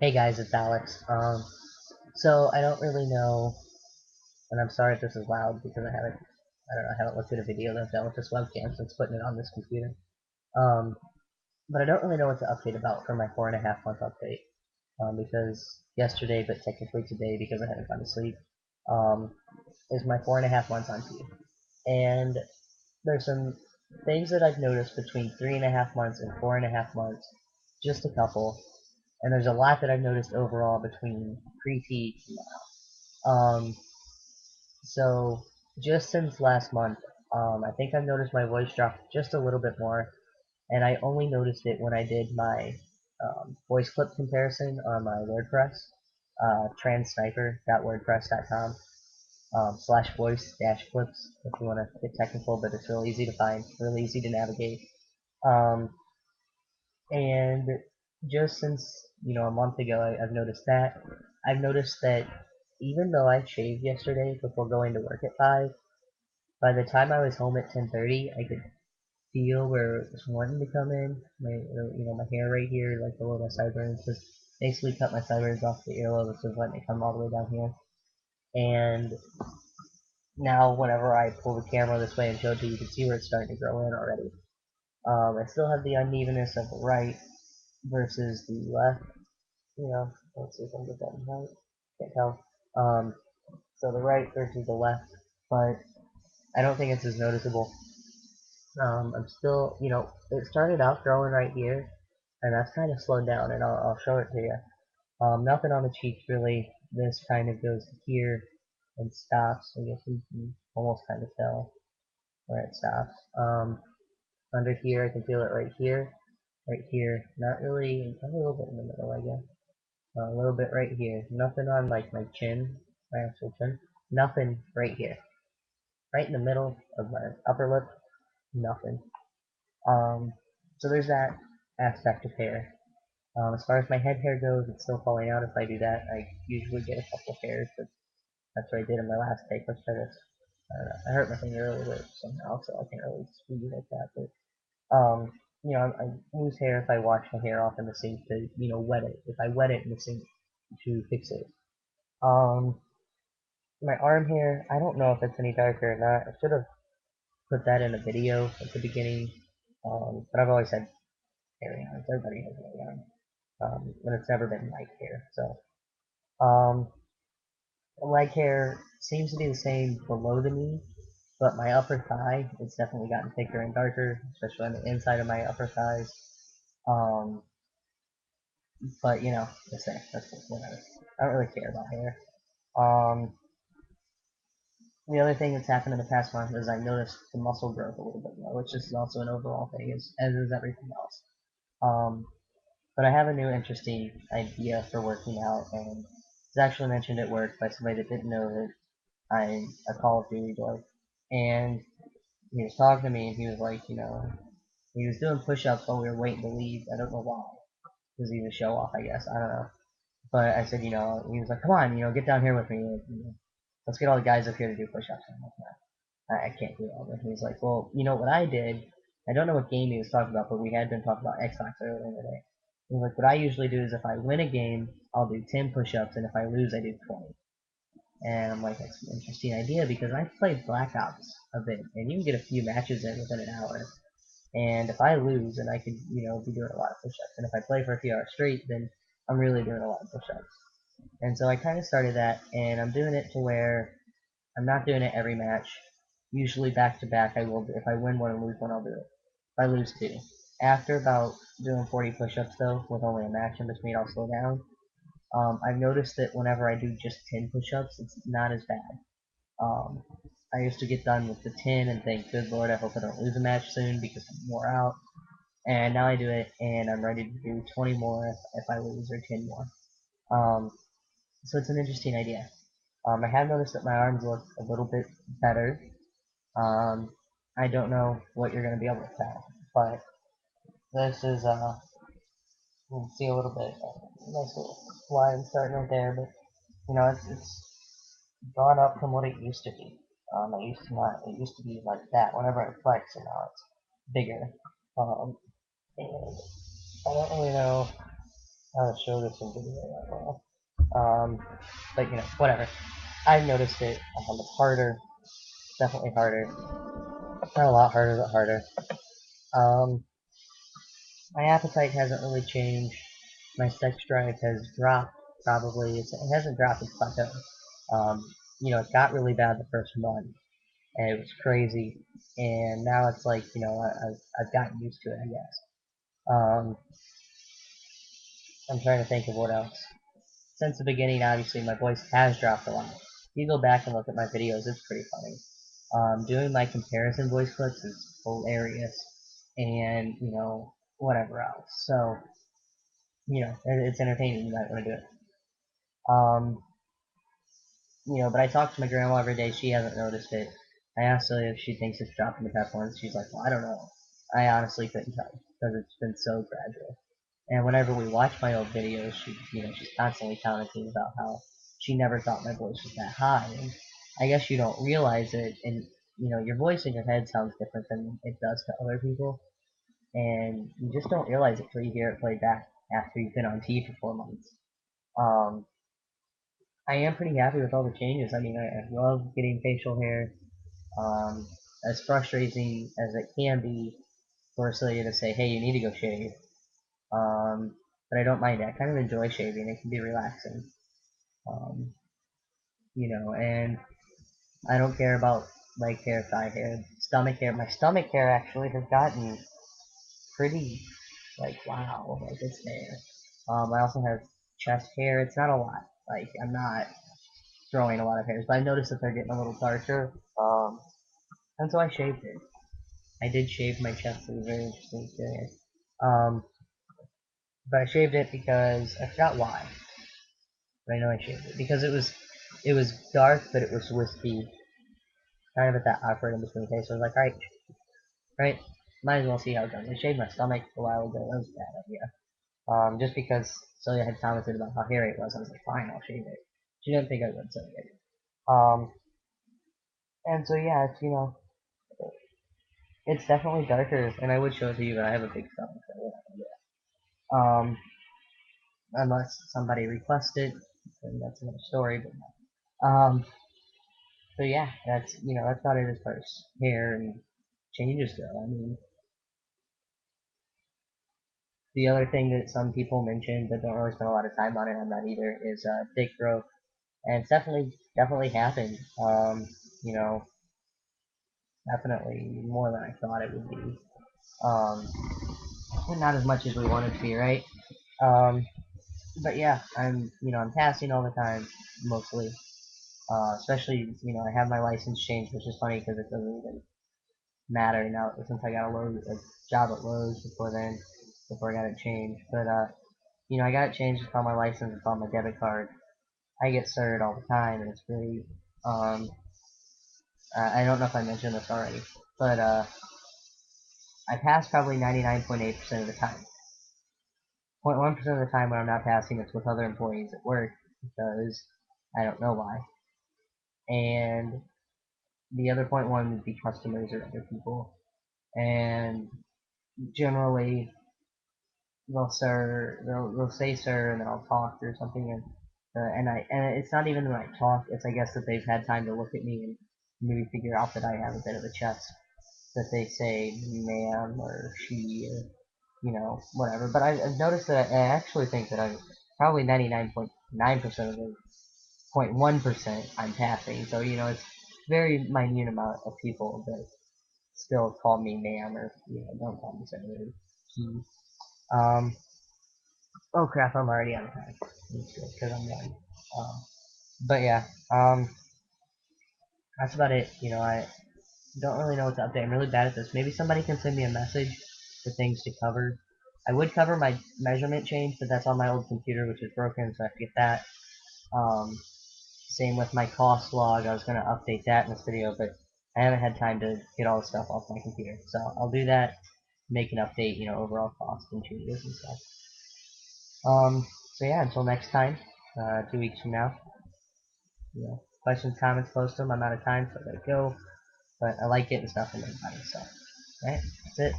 Hey guys, it's Alex. So I don't really know, and I'm sorry if this is loud because I haven't looked at a video that I've done with this webcam since putting it on this computer. Um, but I don't really know what to update about for my 4.5 month update. Because yesterday, but technically today because I haven't gone to sleep, um, is my 4.5 months on P. And there's some things that I've noticed between 3.5 months and 4.5 months, just a couple, and there's a lot that I've noticed overall between pre-T and now. So just since last month, I think I've noticed my voice dropped just a little bit more, and I only noticed it when I did my voice clip comparison on my WordPress, transsniper.wordpress.com slash voice dash clips if you want to get technical, but it's really easy to find, really easy to navigate. Um, and just since, a month ago, I've noticed that. I've noticed that even though I shaved yesterday before going to work at 5, by the time I was home at 10:30, I could feel where it was wanting to come in. My hair right here, like below my sideburns, just basically cut my sideburns off the earlobe, so letting it come all the way down here. And now, whenever I pull the camera this way and show it to you, you can see where it's starting to grow in already. I still have the unevenness of the right versus the left. Let's see if I can get that right. Can't tell. So the right versus the left, but I don't think it's as noticeable. I'm still, it started out growing right here, and that's kind of slowed down, and I'll show it to you. Nothing on the cheeks really. This kind of goes to here and stops. I guess you can almost kind of tell where it stops. Under here, I can feel it right here. Not really, a little bit in the middle, I guess. A little bit right here. Nothing on like my chin, my actual chin. Nothing right here. Right in the middle of my upper lip. Nothing. Um, so there's that aspect of hair. As far as my head hair goes, it's still falling out. If I do that, I usually get a couple hairs, but that's what I did in my last take. Let's try this. I don't know. I hurt my finger a little bit somehow, so I can't really squeeze it like that. But I lose hair if I wash my hair off in the sink to, wet it. If I wet it in the sink to fix it. Um, my arm hair, I don't know if it's any darker or not. I should have put that in a video at the beginning. But I've always had hairy arms. Everybody has hairy arms. And it's never been light hair. So, leg hair seems to be the same below the knee, but my upper thigh, it's definitely gotten thicker and darker, especially on the inside of my upper thighs. Um, but that's whatever. I don't really care about hair. Um, the other thing that's happened in the past month is I noticed the muscle growth a little bit more, which is also an overall thing, as is everything else. Um, but I have a new interesting idea for working out, and it's actually mentioned at work by somebody that didn't know that I'm a Call of Duty boy. And he was talking to me, and he was like, he was doing push-ups while we were waiting to leave. I don't know why, because he was a show off, I guess. I don't know. But I said, he was like, come on, get down here with me. Let's get all the guys up here to do push-ups. I'm like, no, I can't do all that. He's like, well, what I did? I don't know what game he was talking about, but we had been talking about Xbox earlier in the day. He's like, what I usually do is if I win a game, I'll do 10 push-ups, and if I lose, I do 20. And I'm like, that's an interesting idea because I've played Black Ops a bit, and you can get a few matches in within an hour. And if I lose, then I could, be doing a lot of push-ups. And if I play for a few hours straight, then I'm really doing a lot of push-ups. And so I kind of started that, and I'm doing it to where I'm not doing it every match. Usually back to back, I will. If I win one and lose one, I'll do it. If I lose two, after about doing 40 push-ups though, with only a match in between, I'll slow down. I've noticed that whenever I do just 10 push-ups, it's not as bad. Um, I used to get done with the 10 and think, good lord, I hope I don't lose a match soon because I'm wore out. And now I do it, and I'm ready to do 20 more if I lose, or 10 more. So it's an interesting idea. I have noticed that my arms look a little bit better. Um, I don't know what you're going to be able to tell, but this is, you can see a little bit, nice little line starting right there, but, it's gone up from what it used to be. It used to be like that whenever I flex, and now it's bigger. And I don't really know I'll show this in video that well. But you know, whatever. I've noticed it. It's harder, definitely harder. Not a lot harder, but harder. Um, my appetite hasn't really changed. My sex drive has dropped. Probably it hasn't dropped. It's plateaued. Um, you know, it got really bad the first month, and it was crazy. And now it's like, you know, I've gotten used to it, I guess. I'm trying to think of what else. Since the beginning, obviously, my voice has dropped a lot. If you go back and look at my videos, it's pretty funny. Doing my comparison voice clips is hilarious, and you know, whatever else. So, you know, it's entertaining. You might want to do it. Um, you know, but I talk to my grandma every day. She hasn't noticed it. I asked her if she thinks it's dropped in the past once. She's like, well, I don't know. I honestly couldn't tell because it's been so gradual. And whenever we watch my old videos, she's constantly commenting about how she never thought my voice was that high. And I guess you don't realize it, and you know, your voice in your head sounds different than it does to other people, and you just don't realize it till you hear it played back after you've been on T for 4 months. Um, I am pretty happy with all the changes. I mean, I love getting facial hair. Um, as frustrating as it can be for Celia to say, "Hey, you need to go shave," but I don't mind it. I kind of enjoy shaving. It can be relaxing. Um, you know, and I don't care about leg hair, thigh hair, stomach hair. My stomach hair actually has gotten pretty, like, wow, like it's there. I also have chest hair. It's not a lot. Like, I'm not growing a lot of hairs, but I noticed that they're getting a little darker. And so I shaved it. I did shave my chest. It was very interesting experience. Um, but I shaved it because I forgot why. But I know I shaved it because it was dark, but it was wispy, kind of at that awkward in between phase. So I was like, alright, right, might as well see how it goes. I shaved my stomach a while ago. That was a bad idea. Just because Celia had commented about how hairy it was, I was like, fine, I'll shave it. She didn't think I would, so I did. And so yeah, it's definitely darker, and I would show it to you, but I have a big stomach, so we're not gonna do that. Unless somebody requests it, then that's another story. But so yeah, that's about it as far as hair and changes go. I mean, the other thing that some people mention but don't really spend a lot of time on it, I'm not either, is dick growth, and it's definitely happened. You know, definitely more than I thought it would be. Um, and not as much as we want it to be, right? Um, but yeah, I'm passing all the time, mostly. Especially, I have my license changed, which is funny because it doesn't even matter now since I got a job at Lowe's before I got it changed. But I got it changed. It's on my license. It's on my debit card. I get started all the time, and it's great. Um, I don't know if I mentioned this already, but I pass probably 99.8% of the time. 0.1% of the time when I'm not passing, it's with other employees at work because I don't know why. And the other 0.1 would be customers or other people. And generally, they'll say sir, and then I'll talk or something, and it's not even that I talk. It's, I guess, that they've had time to look at me and maybe figure out that I have a bit of a chest. That they say ma'am or she or whatever. But I've noticed that I actually think that I'm probably 99.9% of the 0.1% I'm passing. So it's very minute amount of people that still call me ma'am or don't call me sir. He. Um, oh crap, I'm already out of time. That's good because I'm done. Um, but yeah, that's about it. I don't really know what to update. I'm really bad at this. Maybe somebody can send me a message for things to cover. I would cover my measurement change, but that's on my old computer, which is broken, so I have to get that. Um, Same with my cost log. I was going to update that in this video, but I haven't had time to get all the stuff off my computer. So I'll do that, make an update, overall cost and changes and stuff. So yeah, until next time, 2 weeks from now. Questions, comments, post them. I'm out of time, so I gotta go. But I like getting stuff from everybody, so, alright, that's it.